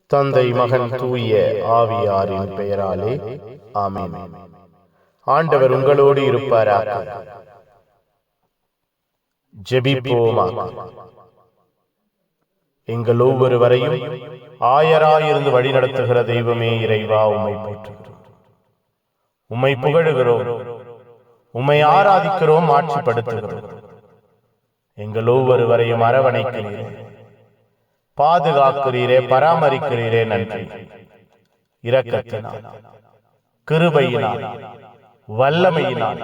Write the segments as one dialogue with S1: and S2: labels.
S1: தந்தை, மகன், தூய ஆவியாரின் பெயராலே ஆமென். ஆண்டவர் உங்களோடு இருப்பாராக. ஜெபிப்போமாக. எங்கள் ஒவ்வொருவரையும் ஆயராயிருந்து வழிநடத்துகிற தெய்வமே இறைவா, உம்மை போற்றுகிறோம், உம்மை புகழுகிறோம், உம்மை ஆராதிக்கிறோம், ஆட்சிப்படுத்துகிறோம். எங்கள் ஒவ்வொருவரையும் அரவணைக்கிறீரே, பாதுகாக்கிறீரே, பராமரிக்கிறீரே. நன்றி. இரக்கத்தினால், கிருபையினால், வல்லமையினால்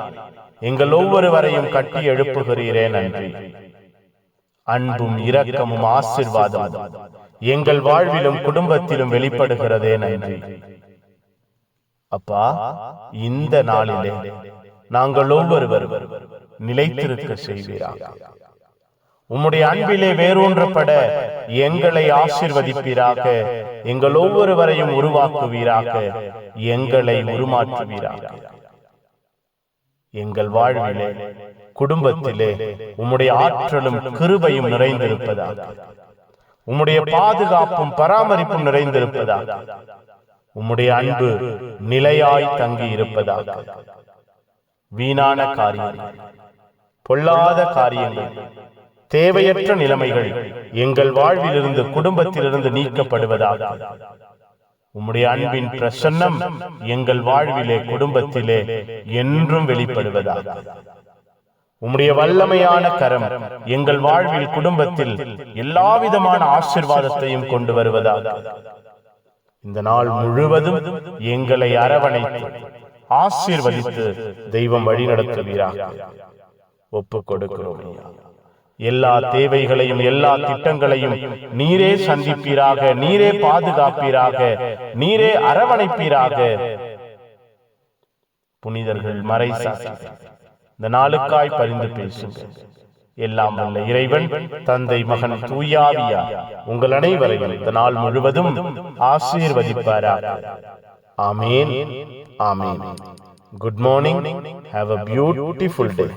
S1: எங்கள் ஒவ்வொருவரையும் கட்டி எழுப்புகிறீரே. நன்றி. அன்பும் இரக்கமும் ஆசீர்வாதமும் எங்கள் வாழ்விலும் குடும்பத்திலும் வெளிப்படுகிறதே. நன்றி. அப்பா, இந்த நாளிலே நாங்கள் ஒவ்வொருவரும் நிலைத்திருக்க செய்வீராக. உம்முடைய அன்பிலே வேரூன்றப்பட எங்களை ஆசீர்வதிப்பீராக. எங்கள் ஒவ்வொருவரையும் உருவாக்குவீராக, எங்களை உருமாற்றுவீராக. எங்கள் வாழ்விலே, குடும்பத்திலே உம்முடைய ஆற்றலும் கிருபையும் நிறைந்திருப்பதாக, உம்முடைய பாதுகாப்பும் பராமரிப்பும் நிறைந்திருப்பதாக, உம்முடைய அன்பு நிலையாய் தங்கி இருப்பதாக. வீணான காரியங்கள், பொல்லாத காரியங்கள், தேவையற்ற நிலைமைகள் எங்கள் வாழ்விலிருந்து, குடும்பத்திலிருந்து நீக்கப்படுவதாக. உம்முடைய அன்பின் பிரசன்னம் எங்கள் வாழ்விலே, குடும்பத்திலே என்றும் வெளிப்படுவதாக. உம்முடைய வல்லமையான கரம் எங்கள் வாழ்வில், குடும்பத்தில் எல்லாவிதமான ஆசீர்வாதத்தையும் கொண்டு வருவதாக. இந்த நாள் முழுவதும் எங்களை அரவணைத்து ஆசீர்வதித்து தெய்வம் வழிநடத்துவீராக. ஒப்புக் கொடுக்கிறோம். எல்லா தேவைகளையும், எல்லா திட்டங்களையும் நீரே சந்திப்பீராக, நீரே பாதுகாப்பீராக, நீரே அரவணைப்பீராக. புனிதர்கள், மறைசாட்சி இந்த நாளுக்காய் பரிந்து பேசுங்கள். எல்லாம் வல்ல இறைவன், தந்தை, மகன், தூய ஆவியார் உங்கள் அனைவரையும் இந்த நாள் முழுவதும் ஆசீர்வதிப்பாராக. ஆமென். ஆமென். Good morning. Have a beautiful day.